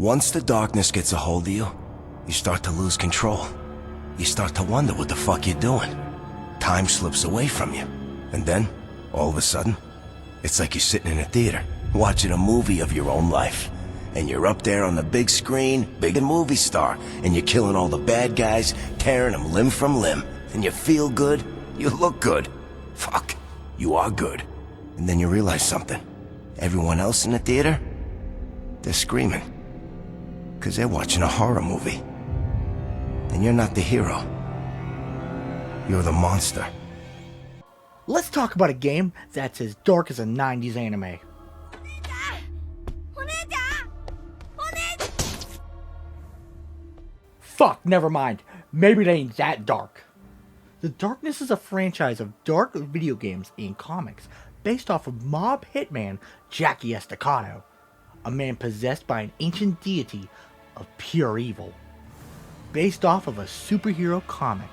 Once the darkness gets a hold of you, you start to lose control. You start to wonder what the fuck you're doing. Time slips away from you. And then, all of a sudden, it's like you're sitting in a theater, watching a movie of your own life. And you're up there on the big screen, big and movie star, and you're killing all the bad guys, tearing them limb from limb. And you feel good, you look good. Fuck, you are good. And then you realize something. Everyone else in the theater, they're screaming. 'Cause they're watching a horror movie. And you're not the hero. You're the monster. Let's talk about a game that's as dark as a 90s anime. Fuck, never mind. Maybe it ain't that dark. The Darkness is a franchise of dark video games and comics based off of mob hitman Jackie Estacado, a man possessed by an ancient deity of pure evil, based off of a superhero comic.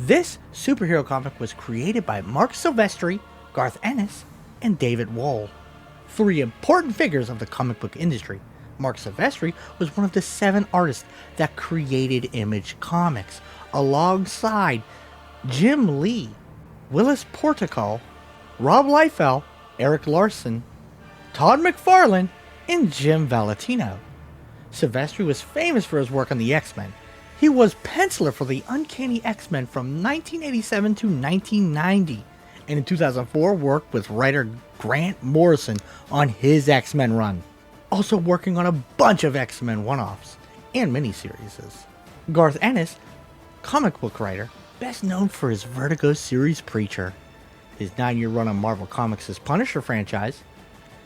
This superhero comic was created by Marc Silvestri, Garth Ennis, and David Wohl, three important figures of the comic book industry. Marc Silvestri was one of the 7 artists that created Image Comics, alongside Jim Lee, Willis Portico, Rob Liefeld, Eric Larson, Todd McFarlane, and Jim Valentino. Silvestri was famous for his work on the X-Men. He was penciler for the Uncanny X-Men from 1987 to 1990, and in 2004 worked with writer Grant Morrison on his X-Men run, also working on a bunch of X-Men one-offs and miniseries. Garth Ennis, comic book writer, best known for his Vertigo series Preacher, his 9-year run on Marvel Comics' Punisher franchise,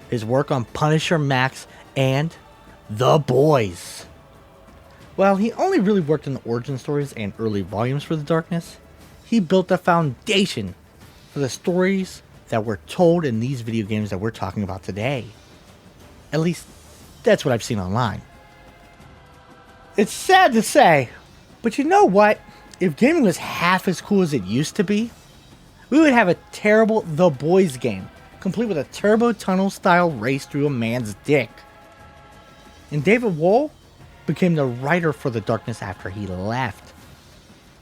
his work on Punisher Max, and The Boys. While he only really worked in the origin stories and early volumes for The Darkness, he built a foundation for the stories that were told in these video games that we're talking about today. At least, that's what I've seen online. It's sad to say, but you know what? If gaming was half as cool as it used to be, we would have a terrible The Boys game, complete with a turbo tunnel style race through a man's dick. And David Wohl became the writer for The Darkness after he left.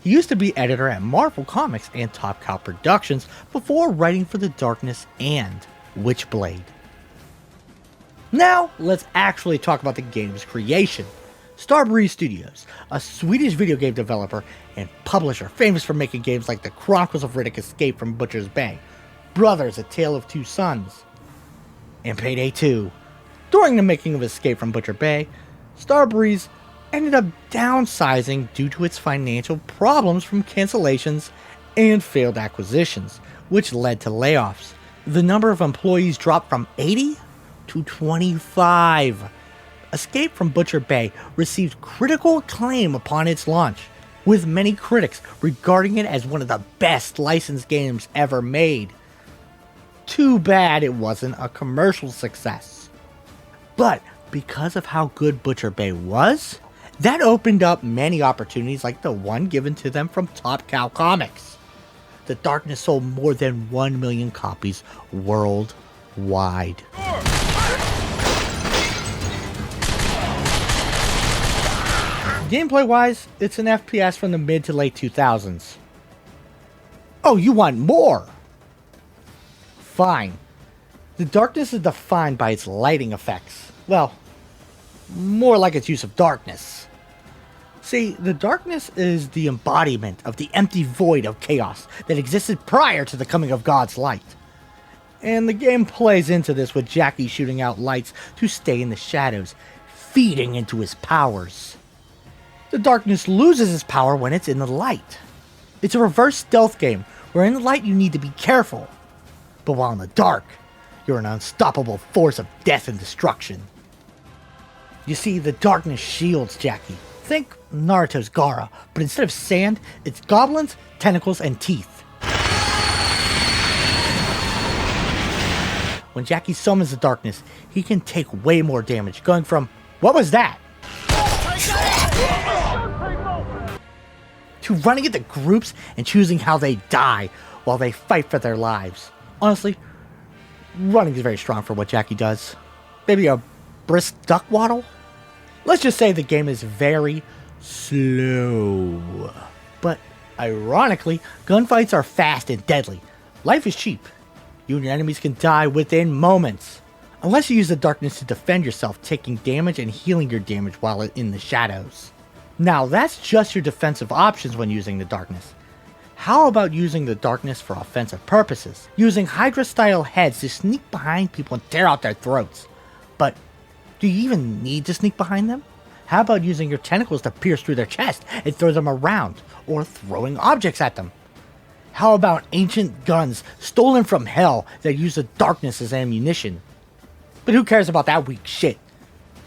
He used to be editor at Marvel Comics and Top Cow Productions before writing for The Darkness and Witchblade. Now, let's actually talk about the game's creation. Starbreeze Studios, a Swedish video game developer and publisher famous for making games like The Chronicles of Riddick Escape from Butcher's Bay, Brothers: A Tale of Two Sons, and Payday 2. During the making of Escape from Butcher Bay, Starbreeze ended up downsizing due to its financial problems from cancellations and failed acquisitions, which led to layoffs. The number of employees dropped from 80 to 25. Escape from Butcher Bay received critical acclaim upon its launch, with many critics regarding it as one of the best licensed games ever made. Too bad it wasn't a commercial success. But because of how good Butcher Bay was, that opened up many opportunities like the one given to them from Top Cow Comics. The Darkness sold more than 1 million copies worldwide. Gameplay wise, it's an FPS from the mid to late 2000s. Oh, you want more? Fine. The Darkness is defined by its lighting effects. Well, more like its use of darkness. See, the Darkness is the embodiment of the empty void of chaos that existed prior to the coming of God's light. And the game plays into this with Jackie shooting out lights to stay in the shadows, feeding into his powers. The Darkness loses its power when it's in the light. It's a reverse stealth game where in the light you need to be careful, but while in the dark, you're an unstoppable force of death and destruction. You see, the Darkness shields Jackie. Think Naruto's Gaara, but instead of sand, it's goblins, tentacles, and teeth. When Jackie summons the Darkness, he can take way more damage, going from, "What was that?" to running into groups and choosing how they die while they fight for their lives. Honestly, running is very strong for what Jackie does. Maybe a brisk duck waddle? Let's just say the game is very slow. But ironically, gunfights are fast and deadly. Life is cheap. You and your enemies can die within moments. Unless you use the darkness to defend yourself, taking damage and healing your damage while in the shadows. Now that's just your defensive options when using the darkness. How about using the darkness for offensive purposes? Using Hydra-style heads to sneak behind people and tear out their throats. But do you even need to sneak behind them? How about using your tentacles to pierce through their chest and throw them around, or throwing objects at them? How about ancient guns stolen from hell that use the darkness as ammunition? But who cares about that weak shit?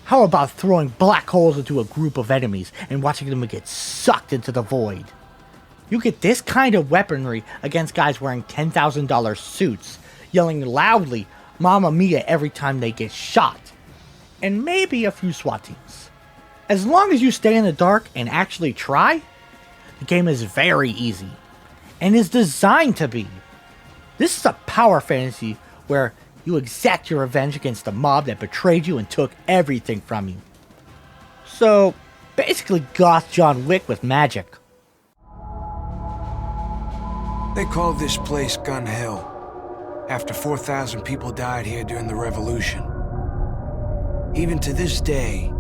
How about throwing black holes into a group of enemies and watching them get sucked into the void? You get this kind of weaponry against guys wearing $10,000 suits, yelling loudly "Mamma Mia" every time they get shot. And maybe a few SWAT teams. As long as you stay in the dark and actually try, the game is very easy. And is designed to be. This is a power fantasy where you exact your revenge against the mob that betrayed you and took everything from you. So, basically goth John Wick with magic. They call this place Gun Hill, after 4,000 people died here during the Revolution. Even to this day,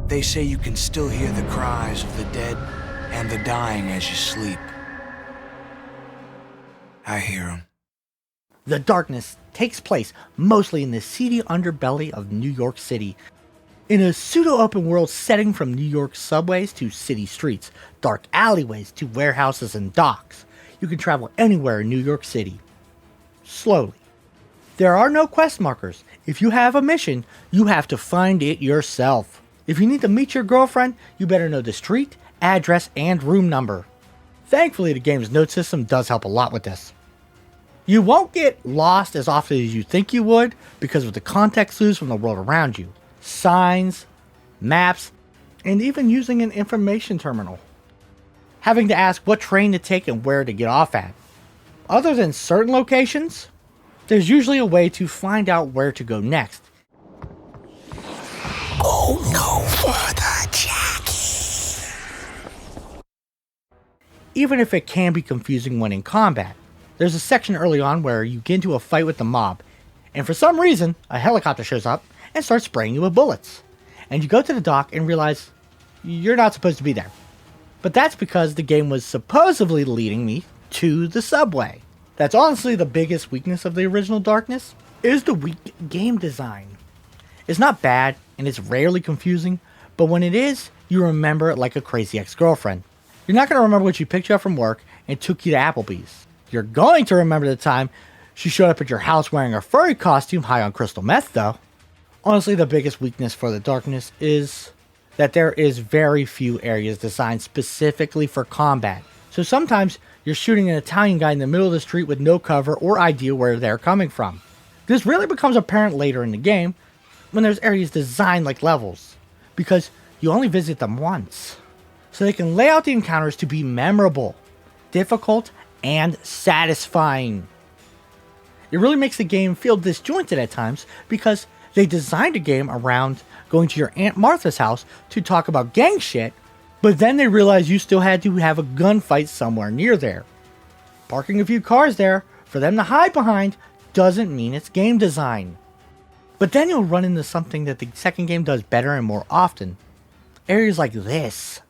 they say you can still hear the cries of the dead and the dying as you sleep. I hear them. The darkness takes place mostly in the seedy underbelly of New York City, in a pseudo-open world setting from New York subways to city streets, dark alleyways to warehouses and docks. You can travel anywhere in New York City. Slowly. There are no quest markers. If you have a mission, you have to find it yourself. If you need to meet your girlfriend, you better know the street, address, and room number. Thankfully, the game's note system does help a lot with this. You won't get lost as often as you think you would because of the context clues from the world around you. Signs, maps, and even using an information terminal. Having to ask what train to take and where to get off at. Other than certain locations, there's usually a way to find out where to go next. Go no further, Jackie. Even if it can be confusing when in combat. There's a section early on where you get into a fight with the mob, and for some reason, a helicopter shows up and starts spraying you with bullets. And you go to the dock and realize you're not supposed to be there. But that's because the game was supposedly leading me to the subway. That's honestly the biggest weakness of the original Darkness, is the weak game design. It's not bad, and it's rarely confusing, but when it is, you remember it like a crazy ex-girlfriend. You're not going to remember when she picked you up from work and took you to Applebee's. You're going to remember the time she showed up at your house wearing a furry costume high on crystal meth, though. Honestly, the biggest weakness for the Darkness is that there is very few areas designed specifically for combat. So sometimes you're shooting an Italian guy in the middle of the street with no cover or idea where they're coming from. This really becomes apparent later in the game when there's areas designed like levels, because you only visit them once. So they can lay out the encounters to be memorable, difficult, and satisfying. It really makes the game feel disjointed at times because they designed a game around going to your Aunt Martha's house to talk about gang shit, but then they realized you still had to have a gunfight somewhere near there. Parking a few cars there for them to hide behind doesn't mean it's game design. But then you'll run into something that the second game does better and more often. Areas like this.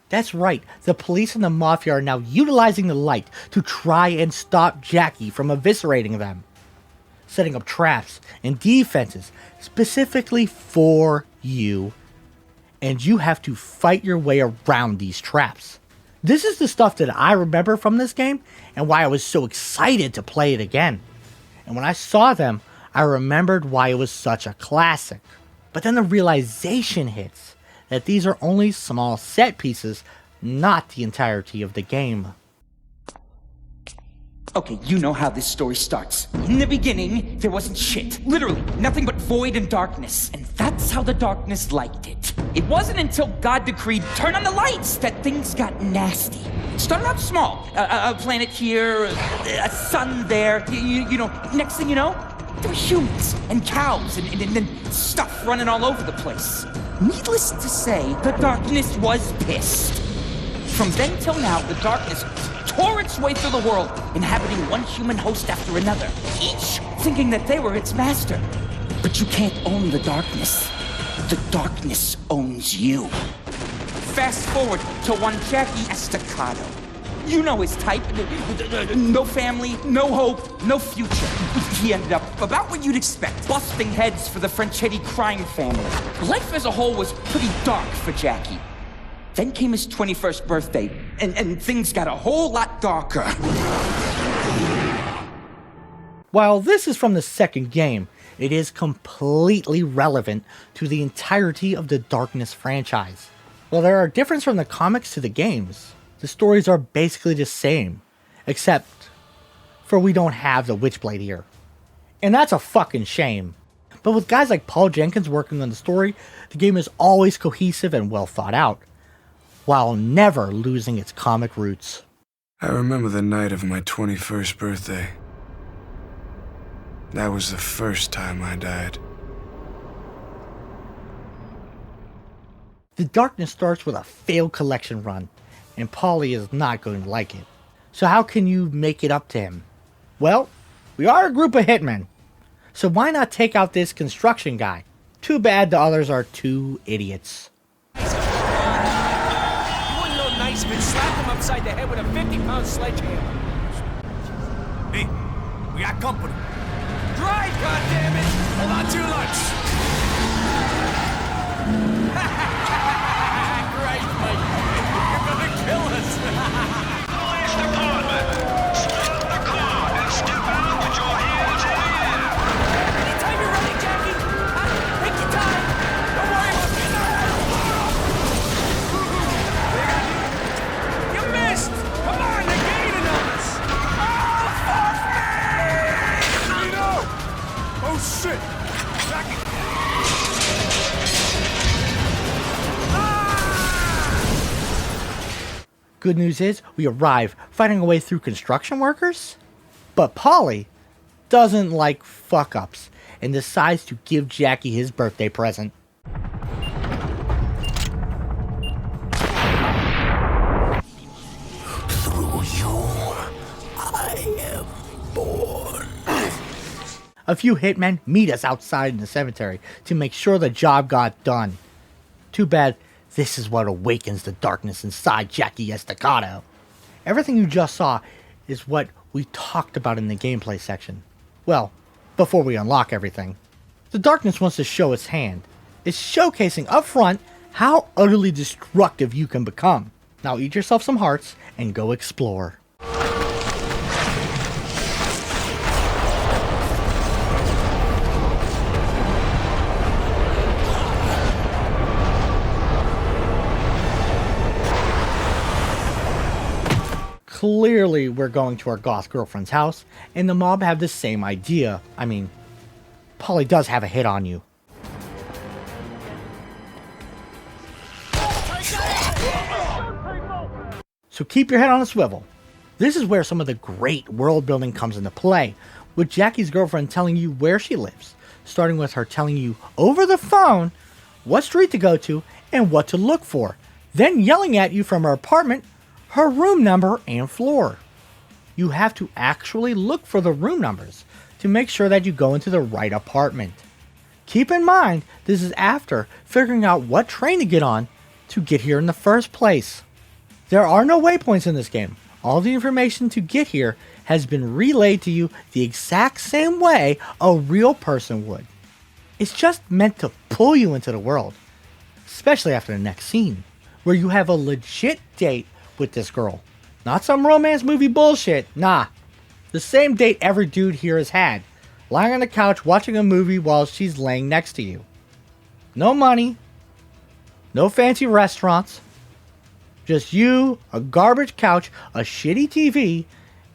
That's right, the police and the mafia are now utilizing the light to try and stop Jackie from eviscerating them. Setting up traps and defenses specifically for you. And you have to fight your way around these traps. This is the stuff that I remember from this game and why I was so excited to play it again. And when I saw them, I remembered why it was such a classic. But then the realization hits that these are only small set pieces, not the entirety of the game. Okay, you know how this story starts. In the beginning, there wasn't shit. Literally, nothing but void and darkness. And that's how the darkness liked it. It wasn't until God decreed, turn on the lights, that things got nasty. It started out small. A planet here, a sun there. You know, next thing you know, there were humans and cows and then stuff running all over the place. Needless to say, the darkness was pissed. From then till now, the darkness tore its way through the world, inhabiting one human host after another, each thinking that they were its master. But you can't own the darkness. The darkness owns you. Fast forward to one Jackie Estacado. You know his type. No family, no hope, no future. He ended up about what you'd expect, busting heads for the Franchetti crime family. Life as a whole was pretty dark for Jackie. Then came his 21st birthday, and things got a whole lot darker. While this is from the second game, it is completely relevant to the entirety of the Darkness franchise. While there are differences from the comics to the games, the stories are basically the same, except for we don't have the Witchblade here. And that's a fucking shame. But with guys like Paul Jenkins working on the story, the game is always cohesive and well thought out, while never losing its comic roots. I remember the night of my 21st birthday. That was the first time I died. The Darkness starts with a failed collection run, and Paulie is not going to like it. So how can you make it up to him? Well, we are a group of hitmen, so why not take out this construction guy? Too bad the others are two idiots. Nice, but slapped him upside the head with a 50-pound sledgehammer. Hey, we got company. Drive, goddammit! Hold on to your lunch. Great, mate. You're gonna kill us. Police department, stop the car and step out with your hands in the air. Anytime you're ready, Jackie. Take your time. Don't worry about me. You missed! Come on, they're gaining on us! Oh, fuck me! Oh shit! Jackie! Good news is, we arrive fighting our way through construction workers. But Paulie doesn't like fuck-ups and decides to give Jackie his birthday present. Through you, I am born. A few hitmen meet us outside in the cemetery to make sure the job got done. Too bad this is what awakens the darkness inside Jackie Estacado. Everything you just saw is what we talked about in the gameplay section. Well, before we unlock everything. The darkness wants to show its hand. It's showcasing up front how utterly destructive you can become. Now eat yourself some hearts and go explore. Clearly, we're going to our goth girlfriend's house, and the mob have the same idea. I mean, Paulie does have a hit on you. So keep your head on a swivel. This is where some of the great world building comes into play, with Jackie's girlfriend telling you where she lives, starting with her telling you over the phone what street to go to and what to look for, then yelling at you from her apartment her room number and floor. You have to actually look for the room numbers to make sure that you go into the right apartment. Keep in mind, this is after figuring out what train to get on to get here in the first place. There are no waypoints in this game. All the information to get here has been relayed to you the exact same way a real person would. It's just meant to pull you into the world, especially after the next scene, where you have a legit date with this girl. Not some romance movie bullshit, nah. The same date every dude here has had, lying on the couch watching a movie while she's laying next to you. No money, no fancy restaurants, just you, a garbage couch, a shitty TV,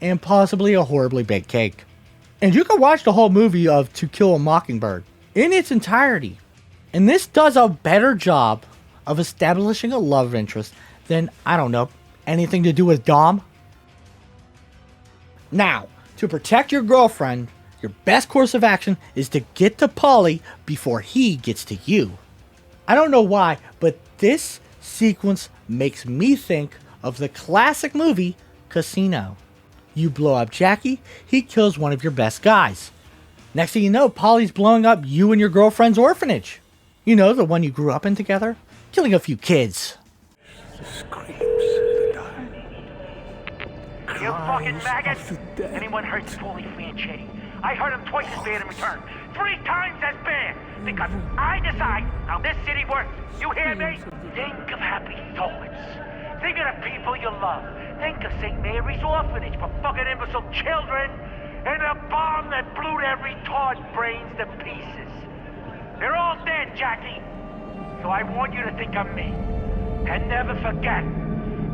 and possibly a horribly baked cake. And you can watch the whole movie of To Kill a Mockingbird in its entirety. And this does a better job of establishing a love interest than, I don't know, anything to do with Dom. Now, to protect your girlfriend, your best course of action is to get to Paulie before he gets to you. I don't know why, but this sequence makes me think of the classic movie Casino. You blow up Jackie, he kills one of your best guys. Next thing you know, Paulie's blowing up you and your girlfriend's orphanage. You know, the one you grew up in together, killing a few kids. You fucking maggot! Anyone hurts Paulie Franchetti, I hurt him twice as bad in return. 3 times as bad! Because I decide how this city works. You hear me? Think of happy thoughts. Think of the people you love. Think of St. Mary's Orphanage for fucking imbecile children. And the bomb that blew their retard brains to pieces. They're all dead, Jackie. So I want you to think of me. And never forget,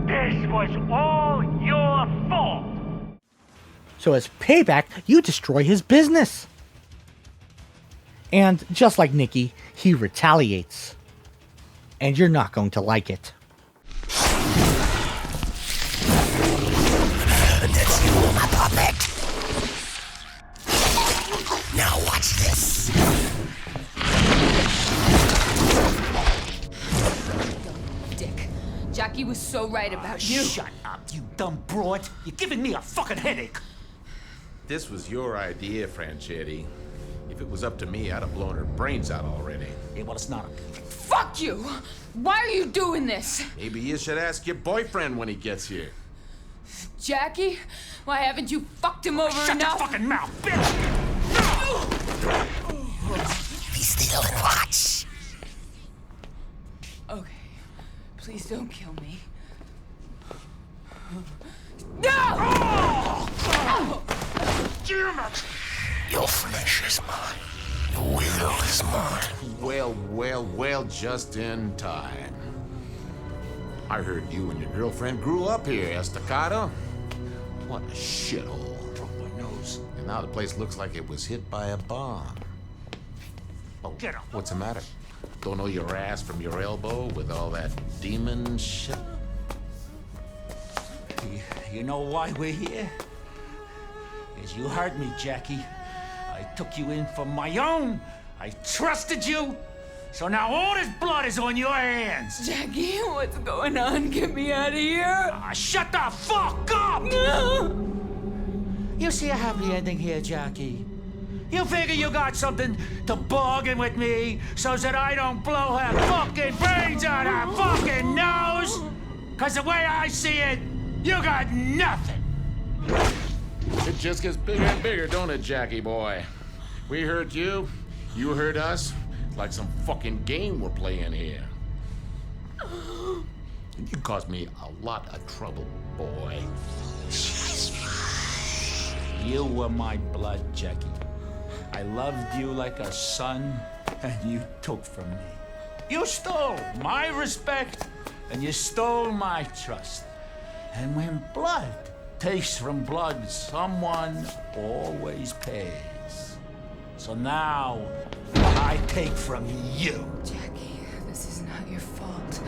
this was all your fault. So as payback, you destroy his business. And just like Nikki, he retaliates. And you're not going to like it. That's you, my puppet. Now watch this. Dick, Jackie was so right about you. Shut up, you dumb broad. You're giving me a fucking headache. This was your idea, Franchetti. If it was up to me, I'd have blown her brains out already. Yeah, well, it's not. Fuck you! Why are you doing this? Maybe you should ask your boyfriend when he gets here. Jackie? Why haven't you fucked him over Shut enough? your fucking mouth, bitch! Be still and watch. Okay, please don't kill me. No! Damn it! Your flesh is mine. Your will is mine. Well, just in time. I heard you and your girlfriend grew up here, Estacado. What a shithole. Broke my nose. And now the place looks like it was hit by a bomb. Oh, Get up. what's the matter? Don't know your ass from your elbow with all that demon shit? You know why we're here? Is you hurt me, Jackie. I took you in for my own. I trusted you. So now all this blood is on your hands. Jackie, what's going on? Get me out of here! Shut the fuck up! No! You see a happy ending here, Jackie. You figure you got something to bargain with me so that I don't blow her fucking brains out her fucking nose? Cause the way I see it, you got nothing. It just gets bigger and bigger, don't it, Jackie boy? We hurt you, you hurt us. It's like some fucking game we're playing here. You caused me a lot of trouble, boy. You were my blood, Jackie. I loved you like a son, and you took from me. You stole my respect, and you stole my trust. And when blood takes from blood, someone always pays. So now, I take from you. Jackie, this is not your fault.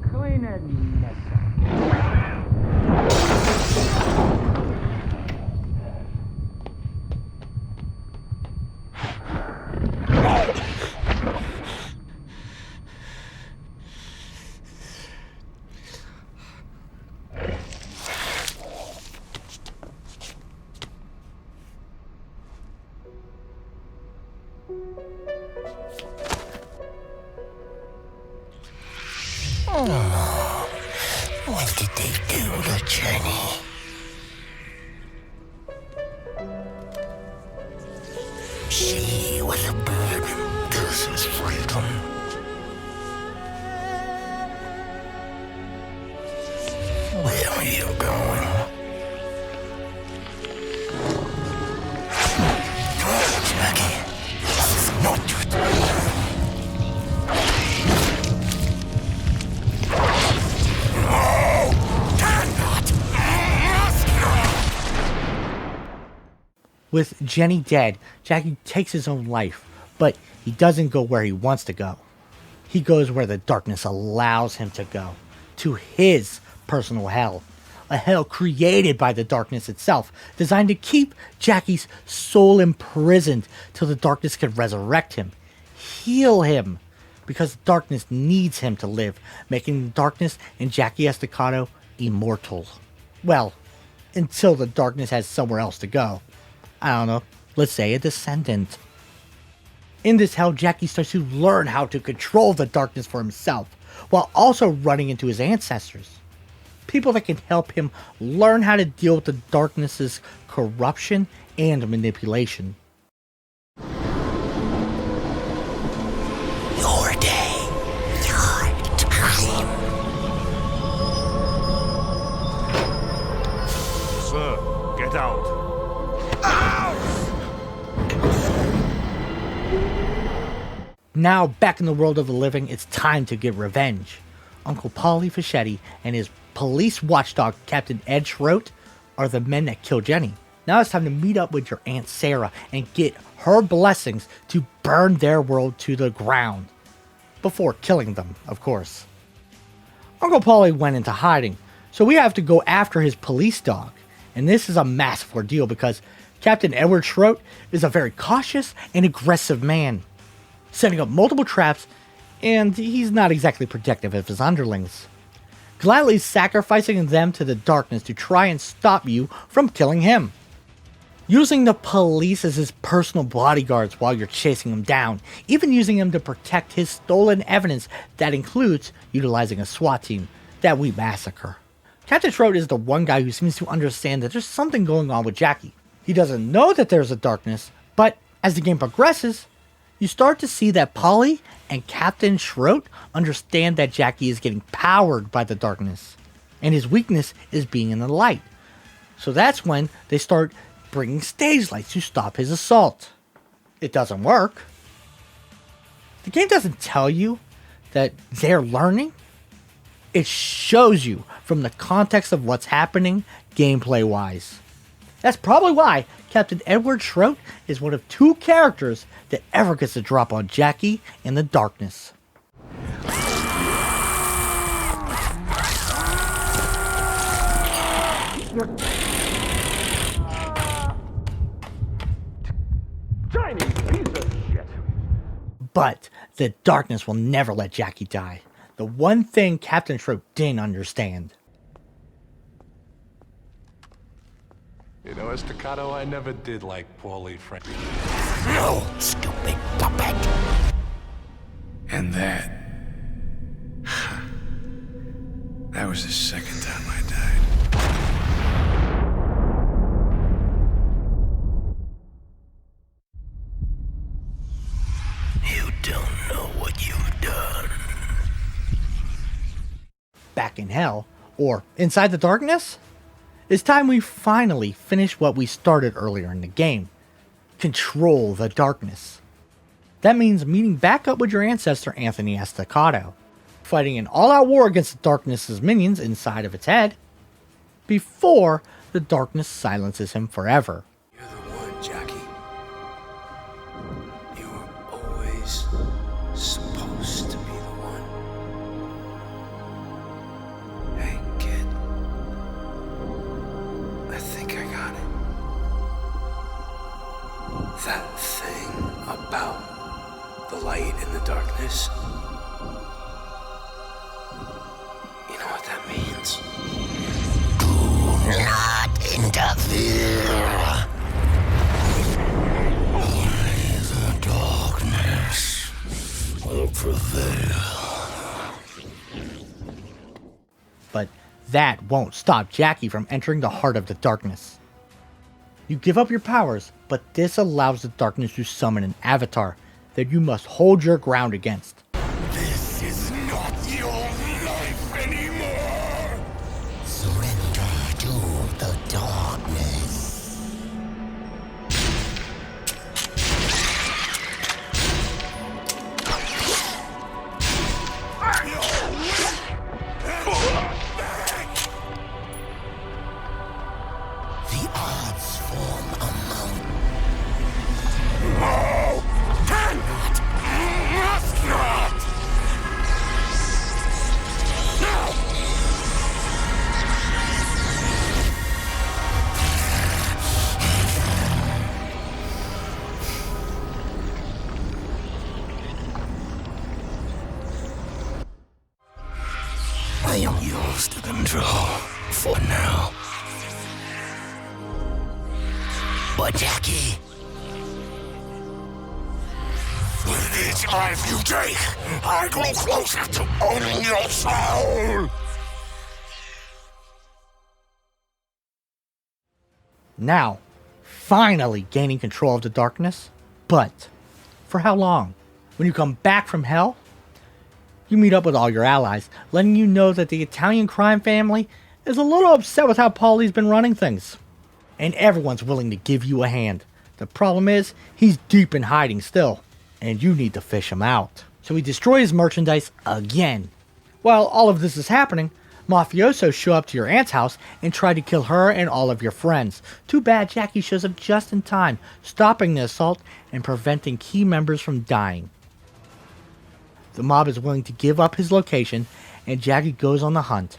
Clean it, What did they do to Jenny? She was a burden. This is freedom. Where are you going? Jackie, this is not your time. With Jenny dead, Jackie takes his own life, but he doesn't go where he wants to go. He goes where the darkness allows him to go, to his personal hell. A hell created by the darkness itself, designed to keep Jackie's soul imprisoned till the darkness can resurrect him, heal him, because the darkness needs him to live, making the darkness and Jackie Estacado immortal. Well, until the darkness has somewhere else to go. I don't know, let's say a descendant. In this hell, Jackie starts to learn how to control the darkness for himself, while also running into his ancestors. People that can help him learn how to deal with the darkness's corruption and manipulation. Your day, your time. Sir, get out. Now, back in the world of the living, it's time to get revenge. Uncle Paulie Fischetti and his police watchdog, Captain Ed Schroet, are the men that killed Jenny. Now it's time to meet up with your Aunt Sarah and get her blessings to burn their world to the ground. Before killing them, of course. Uncle Paulie went into hiding, so we have to go after his police dog. And this is a massive ordeal because Captain Edward Schroet is a very cautious and aggressive man, setting up multiple traps, and he's not exactly protective of his underlings, gladly sacrificing them to the darkness to try and stop you from killing him. Using the police as his personal bodyguards while you're chasing him down, even using him to protect his stolen evidence that includes utilizing a SWAT team that we massacre. Captain Schroet is the one guy who seems to understand that there's something going on with Jackie. He doesn't know that there's a darkness, but as the game progresses, you start to see that Paulie and Captain Schroet understand that Jackie is getting powered by the darkness, and his weakness is being in the light. So that's when they start bringing stage lights to stop his assault. It doesn't work. The game doesn't tell you that they're learning. It shows you from the context of what's happening gameplay-wise. That's probably why Captain Edward Schroet is one of 2 characters that ever gets a drop on Jackie in the darkness. Chinese piece of shit. But the darkness will never let Jackie die. The one thing Captain Schroet didn't understand. You know, Estacado, I never did like Paulie, frankly. No, stupid puppet. And that was the second time I died. You don't know what you've done. Back in hell, or inside the darkness, it's time we finally finish what we started earlier in the game. Control the darkness. That means meeting back up with your ancestor Anthony Estacado, fighting an all-out war against the darkness's minions inside of its head, before the darkness silences him forever. You're the one, Jackie. You were always supposed to be the one. Hey, kid. I think I got it. That thing about the light and the darkness. You know what that means? Do not interfere. Only the darkness will prevail. But that won't stop Jackie from entering the heart of the darkness. You give up your powers, but this allows the darkness to summon an avatar that you must hold your ground against. This is not your life anymore. Surrender to the darkness. The odds form a mountain. am yours to control for now. But Jackie, with each life you take, I grow closer to owning your soul. Now, finally gaining control of the darkness. But for how long? When you come back from hell, you meet up with all your allies, letting you know that the Italian crime family is a little upset with how Paulie's been running things. And everyone's willing to give you a hand. The problem is, he's deep in hiding still, and you need to fish him out. So he destroys merchandise again. While all of this is happening, mafiosos show up to your aunt's house and try to kill her and all of your friends. Too bad Jackie shows up just in time, stopping the assault and preventing key members from dying. The mob is willing to give up his location, and Jackie goes on the hunt.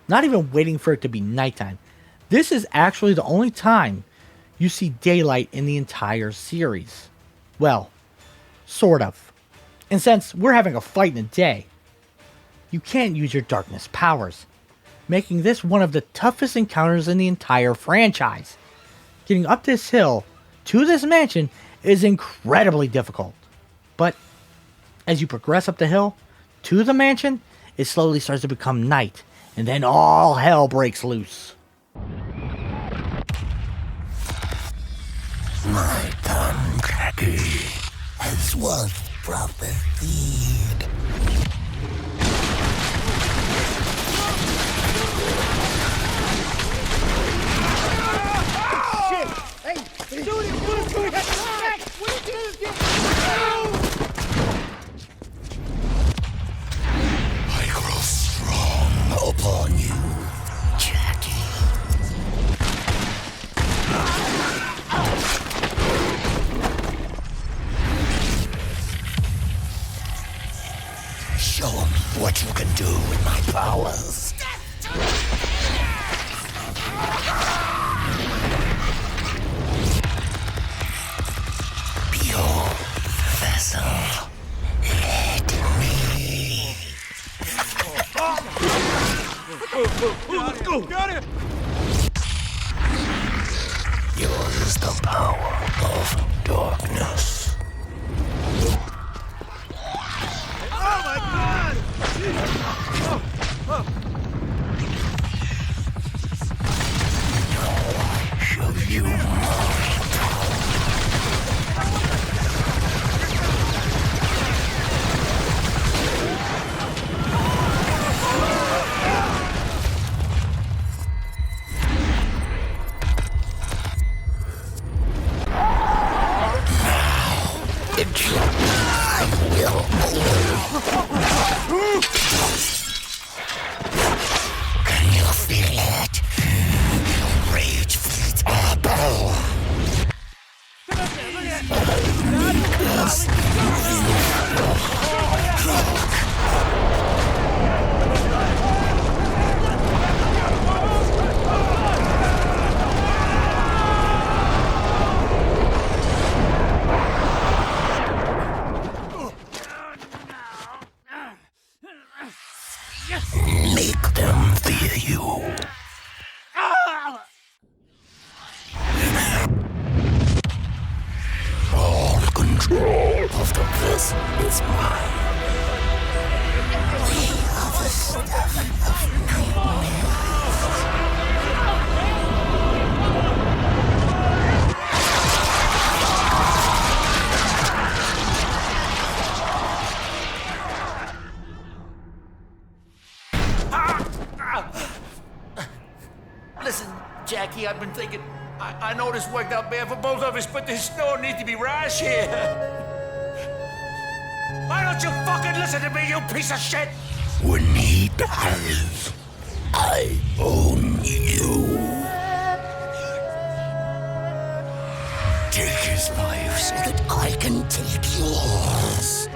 Not even waiting for it to be nighttime. This is actually the only time you see daylight in the entire series. Well, sort of. And since we're having a fight in the day, you can't use your darkness powers, making this one of the toughest encounters in the entire franchise. Getting up this hill to this mansion is incredibly difficult. But as you progress up the hill to the mansion, it slowly starts to become night, and then all hell breaks loose. My tongue, Jackie, has once prophesied. I grow strong upon you, Jackie. Show 'em what you can do with my powers. Pure vessel, let me. Let's go! Got it! Yours is the power of darkness. Oh my god! Show you more. Can you feel it? Your rage feeds our bow. Make them fear you. All control of the vessel is mine. We are the stuff of nightmares. Listen, Jackie, I've been thinking. I know this worked out bad for both of us, but this store needs to be rash here. Why don't you fucking listen to me, you piece of shit? When he dies, I own you. Take his life so that I can take yours.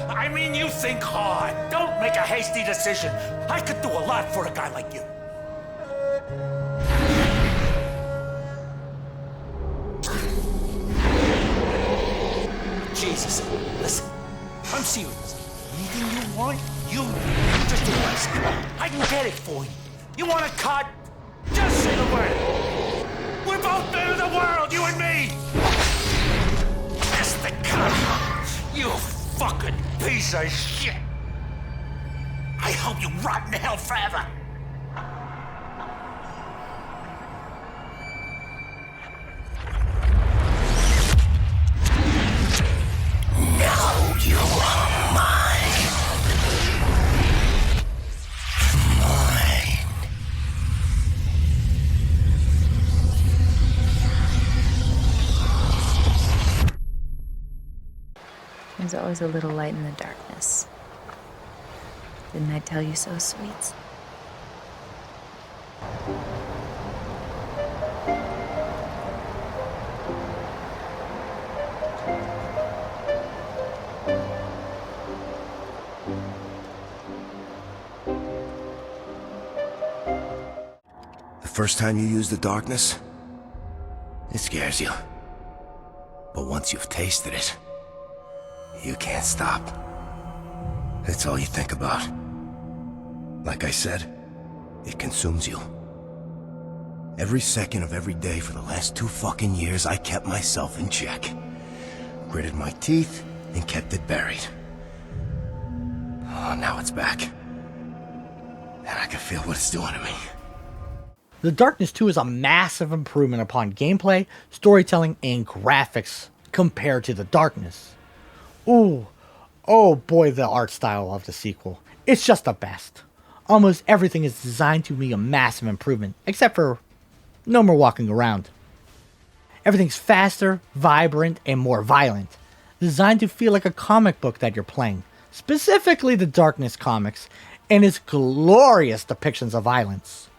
I mean, you think hard. Don't make a hasty decision. I could do a lot for a guy like you. Jesus, listen. I'm serious. Anything you want, you just ask. I can get it for you. You want a cut? Just say the word. We're both men of the world, you and me. That's the cut. You fucking piece of shit. I hope you rot in hell forever. Now you are mine. Mine. There's always a little light in the darkness. Didn't I tell you so, sweets? The first time you use the darkness, it scares you. But once you've tasted it, you can't stop. It's all you think about. Like I said, it consumes you. Every second of every day for the last 2 fucking years, I kept myself in check. Gritted my teeth and kept it buried. Oh, now it's back. And I can feel what it's doing to me. The Darkness 2 is a massive improvement upon gameplay, storytelling, and graphics compared to The Darkness. Ooh, oh boy, the art style of the sequel. It's just the best. Almost everything is designed to be a massive improvement, except for no more walking around. Everything's faster, vibrant, and more violent. Designed to feel like a comic book that you're playing, specifically the Darkness comics, and its glorious depictions of violence.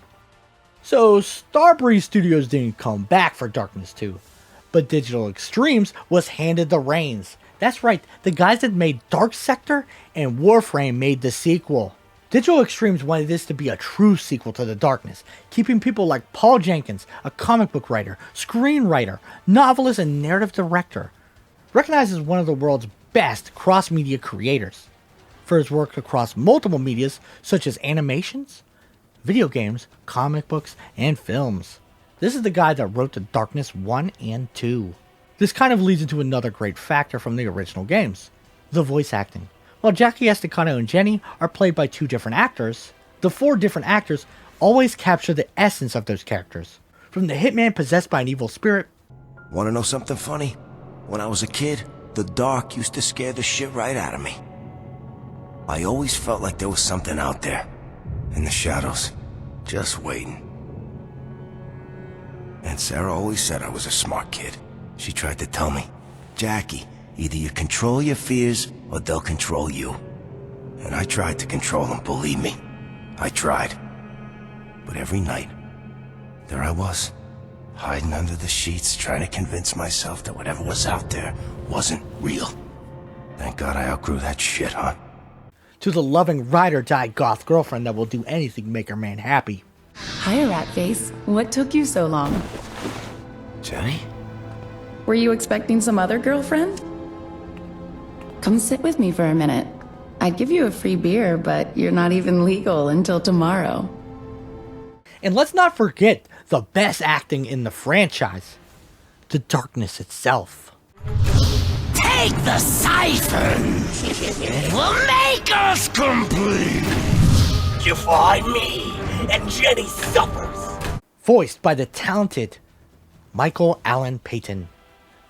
So, Starbreeze Studios didn't come back for Darkness 2, but Digital Extremes was handed the reins. That's right, the guys that made Dark Sector and Warframe made the sequel. Digital Extremes wanted this to be a true sequel to The Darkness, keeping people like Paul Jenkins, a comic book writer, screenwriter, novelist, and narrative director, recognized as one of the world's best cross-media creators, for his work across multiple medias such as animations, video games, comic books, and films. This is the guy that wrote The Darkness 1 and 2. This kind of leads into another great factor from the original games, the voice acting. While Jackie Estacado and Jenny are played by 2 different actors, the 4 different actors always capture the essence of those characters. From the hitman possessed by an evil spirit. Wanna know something funny? When I was a kid, the dark used to scare the shit right out of me. I always felt like there was something out there, in the shadows, just waiting. And Sarah always said I was a smart kid. She tried to tell me, Jackie, either you control your fears or they'll control you. And I tried to control them, believe me. I tried. But every night, there I was, hiding under the sheets, trying to convince myself that whatever was out there wasn't real. Thank God I outgrew that shit, huh? To the loving ride-or-die goth girlfriend that will do anything to make her man happy. Hi, Ratface. What took you so long? Jenny? Were you expecting some other girlfriend? Come sit with me for a minute. I'd give you a free beer, but you're not even legal until tomorrow. And let's not forget the best acting in the franchise, The Darkness itself. Take the siphon! It will make us complete! You find me, and Jenny suffers! Voiced by the talented Michael Allen Patton.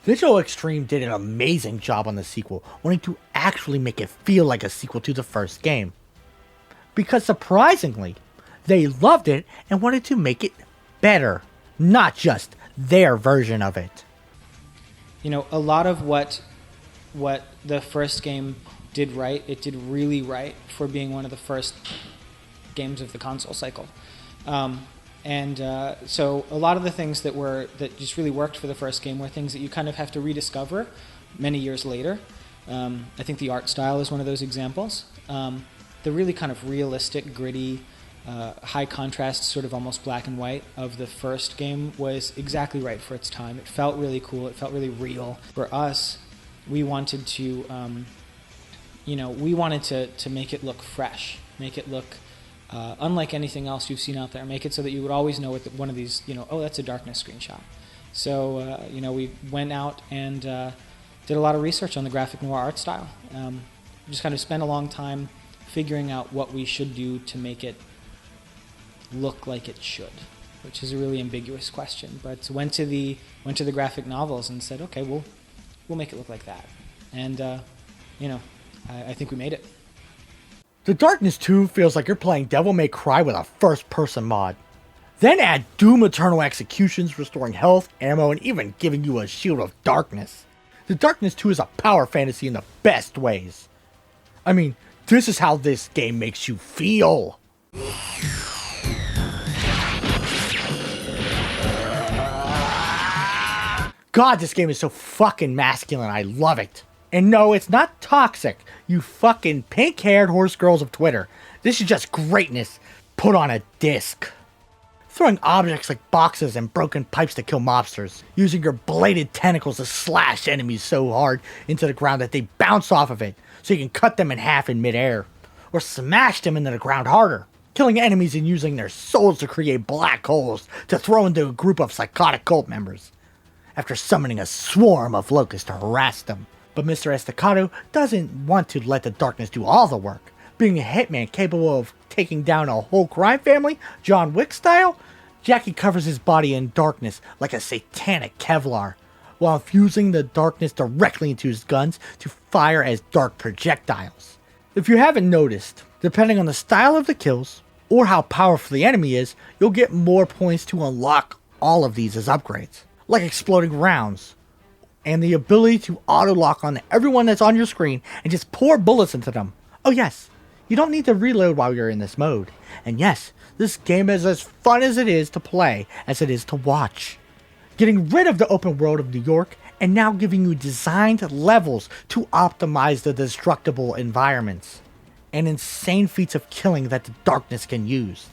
Digital Extreme did an amazing job on the sequel, wanting to actually make it feel like a sequel to the first game. Because surprisingly, they loved it and wanted to make it better, not just their version of it. You know, a lot of what the first game did right, it did really right for being one of the first games of the console cycle. So a lot of the things that just really worked for the first game were things that you kind of have to rediscover many years later. I think the art style is one of those examples. The really kind of realistic, gritty, high contrast, sort of almost black and white of the first game was exactly right for its time. It felt really cool. It felt really real. For us, we wanted to, we wanted to make it look fresh, make it look unlike anything else you've seen out there, make it so that you would always know with one of these, oh, that's a Darkness screenshot. So, we went out and did a lot of research on the graphic noir art style. Just kind of spent a long time figuring out what we should do to make it look like it should, which is a really ambiguous question. But went to the graphic novels and said, okay, we'll make it look like that. And I think we made it. The Darkness 2 feels like you're playing Devil May Cry with a first-person mod. Then add Doom Eternal Executions, restoring health, ammo, and even giving you a Shield of Darkness. The Darkness 2 is a power fantasy in the best ways. I mean, this is how this game makes you feel. God, this game is so fucking masculine. I love it. And no, it's not toxic, you fucking pink-haired horse girls of Twitter. This is just greatness put on a disc. Throwing objects like boxes and broken pipes to kill mobsters. Using your bladed tentacles to slash enemies so hard into the ground that they bounce off of it, so you can cut them in half in midair. Or smash them into the ground harder. Killing enemies and using their souls to create black holes to throw into a group of psychotic cult members. After summoning a swarm of locusts to harass them. But Mr. Estacado doesn't want to let the Darkness do all the work. Being a hitman capable of taking down a whole crime family, John Wick style, Jackie covers his body in darkness like a satanic Kevlar, while infusing the darkness directly into his guns to fire as dark projectiles. If you haven't noticed, depending on the style of the kills, or how powerful the enemy is, you'll get more points to unlock all of these as upgrades, like exploding rounds, and the ability to auto-lock on everyone that's on your screen and just pour bullets into them. Oh yes, you don't need to reload while you're in this mode. And yes, this game is as fun as it is to play as it is to watch. Getting rid of the open world of New York and now giving you designed levels to optimize the destructible environments and insane feats of killing that the Darkness can use.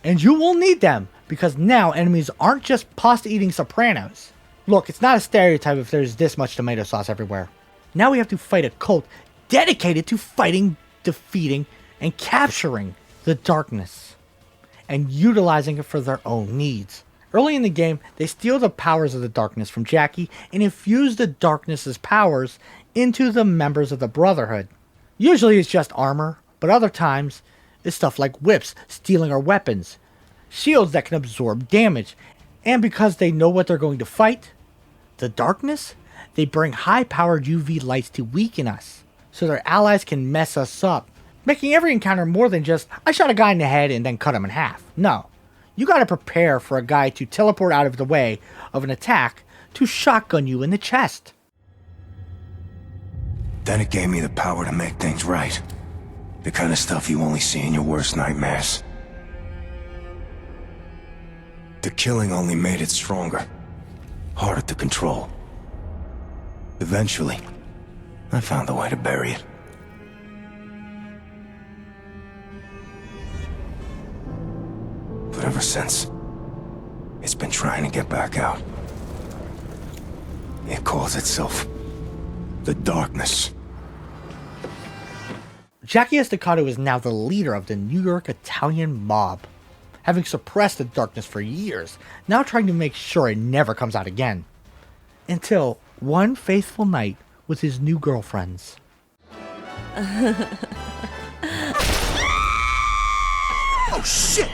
And you will need them, because now enemies aren't just pasta-eating sopranos. Look, it's not a stereotype if there's this much tomato sauce everywhere. Now we have to fight a cult dedicated to fighting, defeating, and capturing the Darkness, and utilizing it for their own needs. Early in the game, they steal the powers of the Darkness from Jackie and infuse the Darkness's powers into the members of the Brotherhood. Usually it's just armor, but other times it's stuff like whips, stealing our weapons, shields that can absorb damage, and because they know what they're going to fight, the Darkness, they bring high-powered UV lights to weaken us, so their allies can mess us up, making every encounter more than just, I shot a guy in the head and then cut him in half. No, you gotta prepare for a guy to teleport out of the way of an attack to shotgun you in the chest. Then it gave me the power to make things right. The kind of stuff you only see in your worst nightmares. The killing only made it stronger, harder to control. Eventually, I found a way to bury it. But ever since, it's been trying to get back out. It calls itself the Darkness. Jackie Estacado is now the leader of the New York Italian mob, having suppressed the Darkness for years, now trying to make sure it never comes out again. Until one faithful night with his new girlfriends. Oh shit!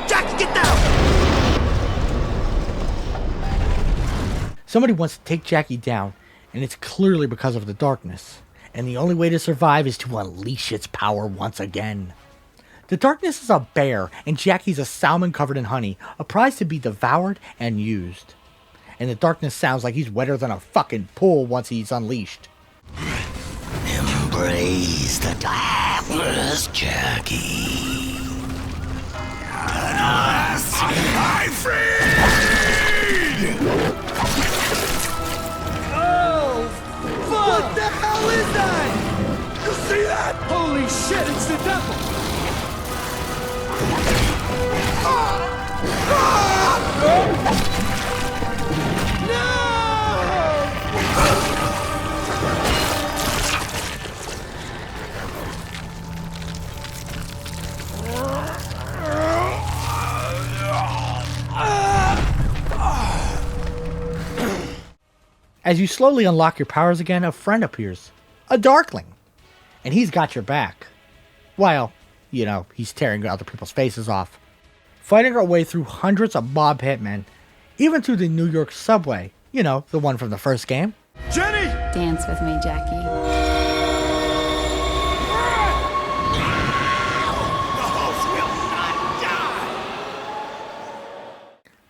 Jackie, get down! Somebody wants to take Jackie down, and it's clearly because of the Darkness. And the only way to survive is to unleash its power once again. The Darkness is a bear, and Jackie's a salmon covered in honey, a prize to be devoured and used. And the Darkness sounds like he's wetter than a fucking pool once he's unleashed. Embrace the darkness, Jackie. I freed! Oh, fuck! What the hell is that? You see that? Holy shit, it's the devil! As you slowly unlock your powers again, a friend appears. A Darkling. And he's got your back. While, he's tearing other people's faces off. Fighting our way through hundreds of mob hitmen, even through the New York subway. The one from the first game. Jenny! Dance with me, Jackie.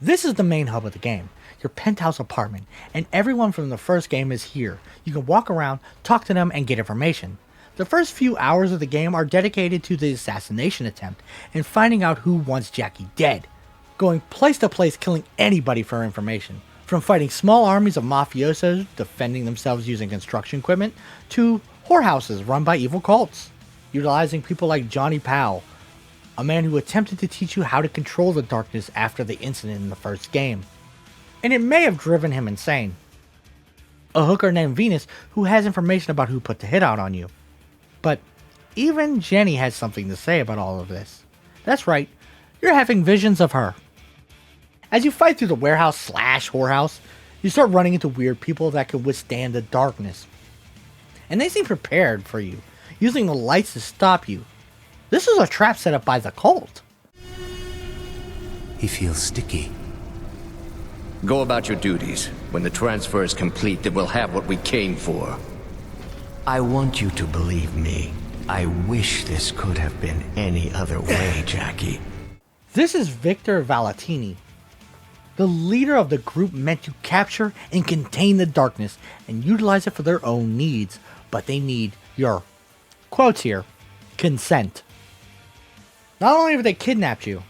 This is the main hub of the game, your penthouse apartment, and everyone from the first game is here. You can walk around, talk to them, and get information. The first few hours of the game are dedicated to the assassination attempt and finding out who wants Jackie dead. Going place to place killing anybody for information. From fighting small armies of mafiosos defending themselves using construction equipment, to whorehouses run by evil cults. Utilizing people like Johnny Powell, a man who attempted to teach you how to control the darkness after the incident in the first game. And it may have driven him insane. A hooker named Venus who has information about who put the hit out on you. But even Jenny has something to say about all of this. That's right, you're having visions of her. As you fight through the warehouse / whorehouse, you start running into weird people that can withstand the darkness. And they seem prepared for you, using the lights to stop you. This is a trap set up by the cult. He feels sticky. Go about your duties. When the transfer is complete, then we'll have what we came for. I want you to believe me. I wish this could have been any other way, Jackie. This is Victor Valentini, the leader of the group meant to capture and contain the darkness and utilize it for their own needs, but they need your, quotes here, consent. Not only have they kidnapped you,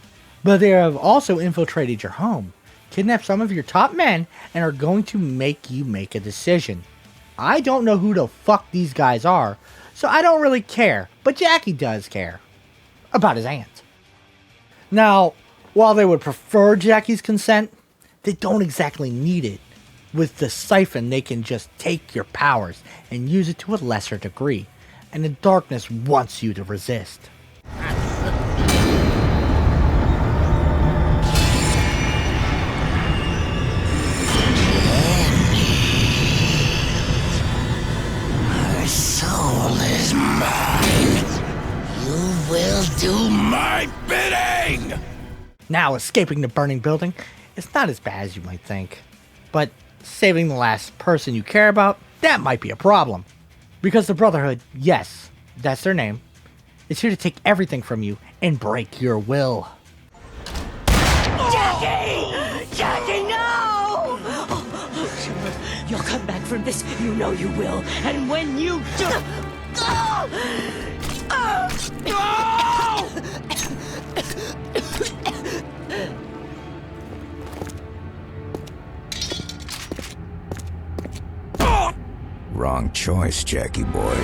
but they have also infiltrated your home, kidnapped some of your top men, and are going to make you make a decision. I don't know who the fuck these guys are, so I don't really care, but Jackie does care about his aunt. Now, while they would prefer Jackie's consent, they don't exactly need it. With the siphon, they can just take your powers and use it to a lesser degree, and the darkness wants you to resist. My soul is mine. You will do my bidding! Now, escaping the burning building is not as bad as you might think. But saving the last person you care about, that might be a problem. Because the Brotherhood, yes, that's their name, is here to take everything from you and break your will. Jackie! Jackie, no! You'll come back from this, you know you will. And when you do... Wrong choice, Jackie boy.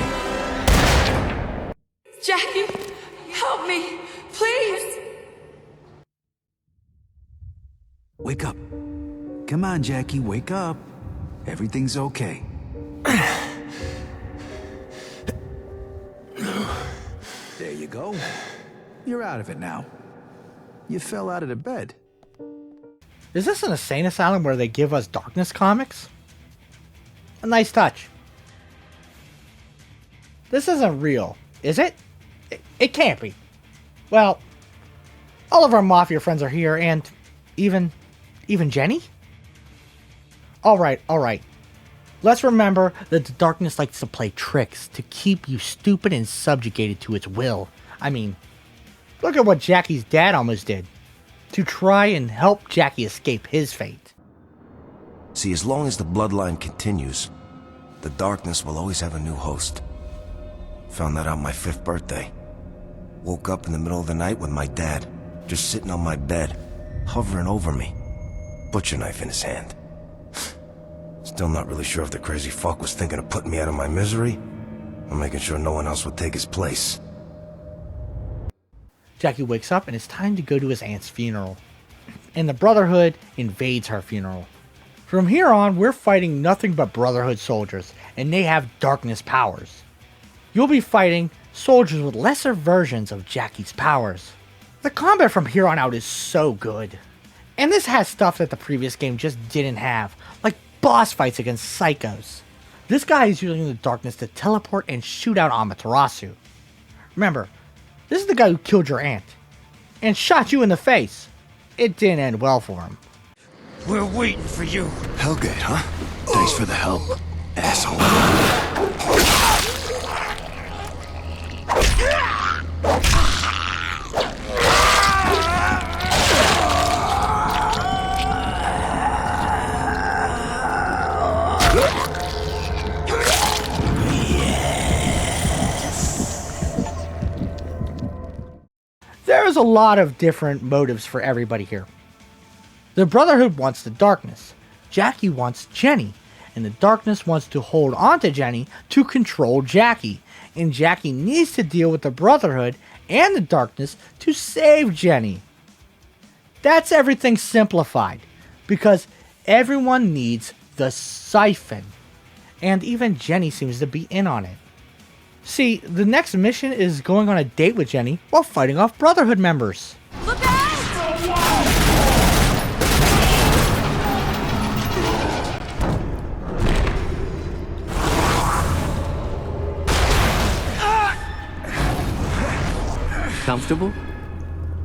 Jackie, help me, please. Wake up. Come on, Jackie, wake up. Everything's okay. There you go. You're out of it now. You fell out of the bed. Is this an insane asylum where they give us darkness comics? A nice touch. This isn't real, is it? It can't be. Well, all of our Mafia friends are here, and even Jenny? Alright. Let's remember that the darkness likes to play tricks to keep you stupid and subjugated to its will. I mean, look at what Jackie's dad almost did. To try and help Jackie escape his fate. See, as long as the bloodline continues, the darkness will always have a new host. Found that out on my 5th birthday. Woke up in the middle of the night with my dad, just sitting on my bed, hovering over me, butcher knife in his hand. Still not really sure if the crazy fuck was thinking of putting me out of my misery, or making sure no one else would take his place. Jackie wakes up and it's time to go to his aunt's funeral. And the Brotherhood invades her funeral. From here on, we're fighting nothing but Brotherhood soldiers, and they have darkness powers. You'll be fighting soldiers with lesser versions of Jackie's powers. The combat from here on out is so good. And this has stuff that the previous game just didn't have, like boss fights against psychos. This guy is using the darkness to teleport and shoot out Amaterasu. Remember, this is the guy who killed your aunt and shot you in the face. It didn't end well for him. We're waiting for you. Hellgate, huh? Thanks for the help, asshole. There's a lot of different motives for everybody here. The Brotherhood wants the darkness. Jackie wants Jenny. And the darkness wants to hold on to Jenny to control Jackie. And Jackie needs to deal with the Brotherhood and the darkness to save Jenny. That's everything simplified. Because everyone needs the siphon. And even Jenny seems to be in on it. See, the next mission is going on a date with Jenny while fighting off Brotherhood members. Look out! Comfortable?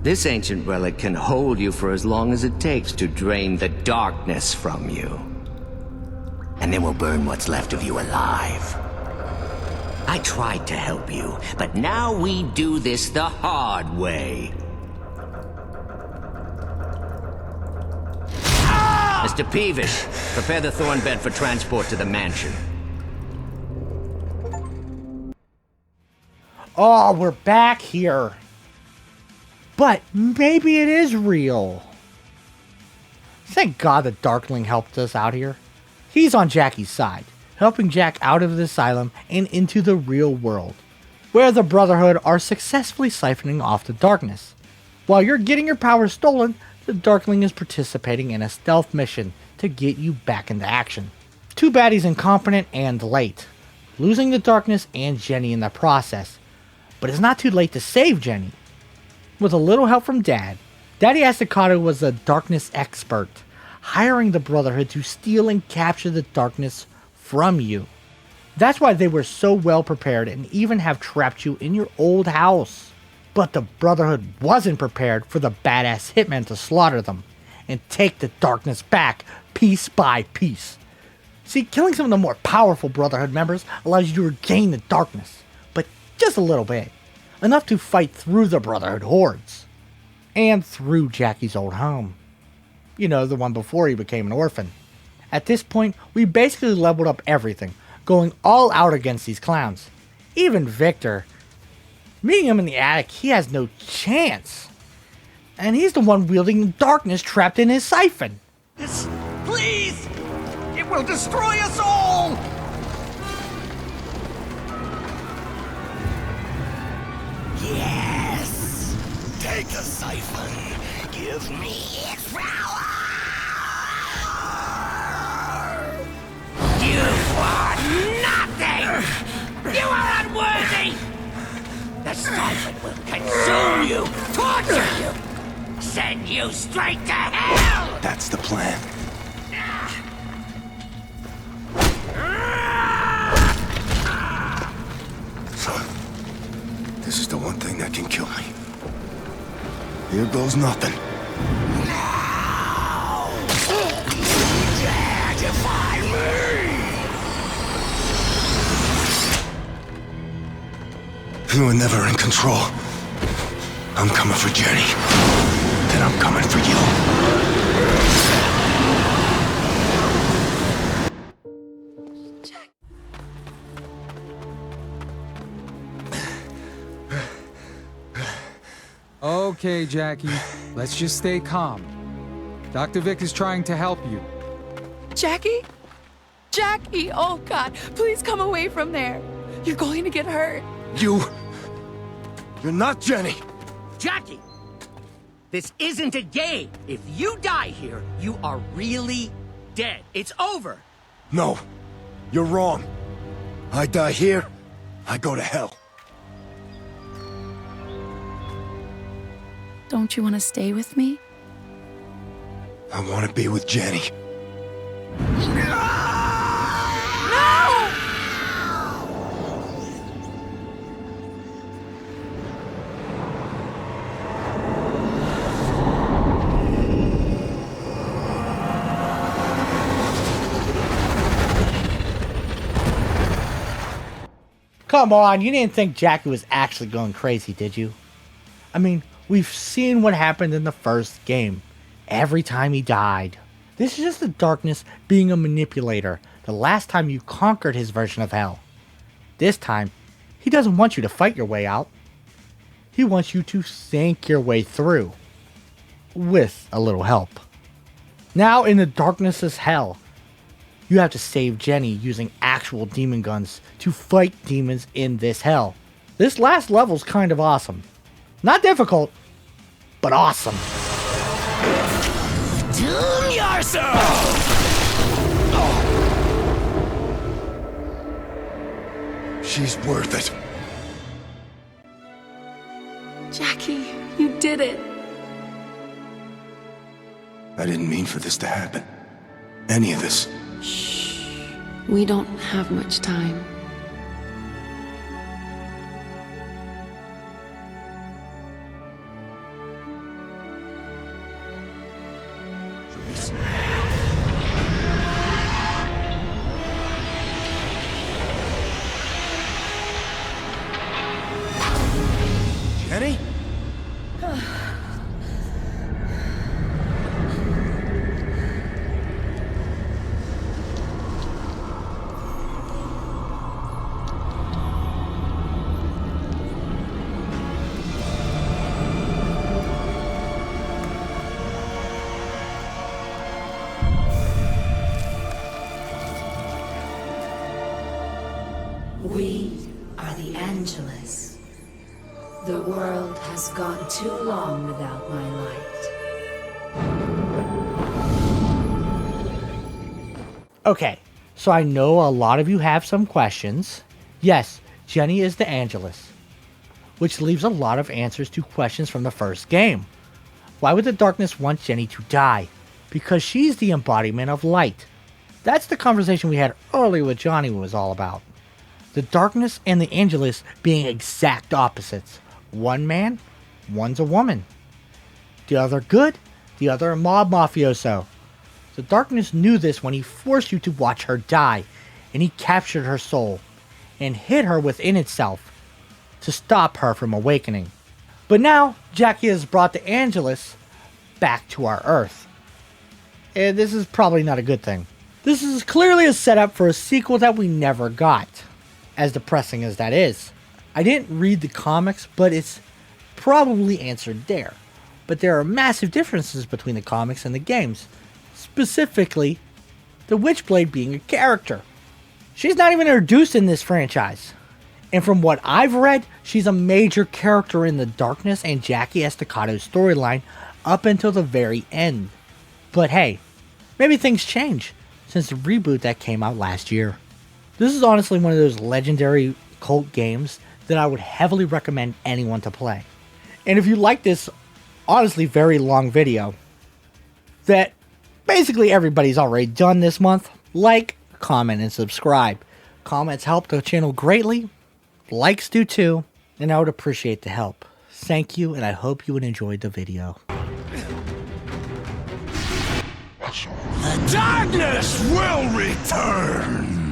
This ancient relic can hold you for as long as it takes to drain the darkness from you. And then we'll burn what's left of you alive. I tried to help you, but now we do this the hard way. Mr. Peevish, prepare the thorn bed for transport to the mansion. Oh, we're back here. But maybe it is real. Thank God the Darkling helped us out here. He's on Jackie's side, helping Jack out of the asylum and into the real world, where the Brotherhood are successfully siphoning off the darkness. While you're getting your powers stolen, the Darkling is participating in a stealth mission to get you back into action. Too bad he's incompetent and late, losing the darkness and Jenny in the process. But it's not too late to save Jenny. With a little help from Dad, Daddy Estacado was a darkness expert, hiring the Brotherhood to steal and capture the darkness from you. That's why they were so well prepared and even have trapped you in your old house. But the Brotherhood wasn't prepared for the badass hitmen to slaughter them and take the darkness back piece by piece. See, killing some of the more powerful Brotherhood members allows you to regain the darkness, but just a little bit. Enough to fight through the Brotherhood hordes. And through Jackie's old home. You know, the one before he became an orphan. At this point, we basically leveled up everything, going all out against these clowns. Even Victor. Meeting him in the attic, he has no chance. And he's the one wielding the darkness trapped in his siphon. This, please! It will destroy us all! Yes! Take the siphon. Give me its power! You are nothing! You are unworthy! The siphon will consume you, torture you, send you straight to hell! That's the plan. So, this is the one thing that can kill me. Here goes nothing. Now! Dare defy me! You were never in control. I'm coming for Jenny. Then I'm coming for you. Okay, Jackie. Let's just stay calm. Dr. Vic is trying to help you. Jackie? Jackie! Oh, God. Please come away from there. You're going to get hurt. You're not Jenny. Jackie! This isn't a game. If you die here, you are really dead. It's over. No, you're wrong. I die here, I go to hell. Don't you want to stay with me? I want to be with Jenny. Ah! Come on, you didn't think Jackie was actually going crazy, did you? I mean, we've seen what happened in the first game. Every time he died. This is just the darkness being a manipulator the last time you conquered his version of hell. This time, he doesn't want you to fight your way out. He wants you to think your way through. With a little help. Now in the darkness's hell, you have to save Jenny using actual demon guns to fight demons in this hell. This last level's kind of awesome. Not difficult, but awesome. Doom yourself! She's worth it. Jackie, you did it. I didn't mean for this to happen. Any of this. We don't have much time. Jenny? We are the Angelus. The world has gone too long without my light. Okay, so I know a lot of you have some questions. Yes, Jenny is the Angelus, which leaves a lot of answers to questions from the first game. Why would the darkness want Jenny to die? Because she's the embodiment of light. That's the conversation we had earlier with Johnny was all about. The darkness and the Angelus being exact opposites. One man, one's a woman. The other good, the other a mob mafioso. The darkness knew this when he forced you to watch her die, and he captured her soul, and hid her within itself, to stop her from awakening. But now, Jackie has brought the Angelus back to our Earth. And this is probably not a good thing. This is clearly a setup for a sequel that we never got, as depressing as that is. I didn't read the comics, but it's probably answered there. But there are massive differences between the comics and the games. Specifically, the Witchblade being a character. She's not even introduced in this franchise. And from what I've read, she's a major character in the Darkness and Jackie Estaccado's storyline up until the very end. But hey, maybe things change since the reboot that came out last year. This is honestly one of those legendary cult games that I would heavily recommend anyone to play. And if you like this honestly very long video that basically everybody's already done this month, like, comment, and subscribe. Comments help the channel greatly, likes do too, and I would appreciate the help. Thank you, and I hope you enjoyed the video. The darkness will return!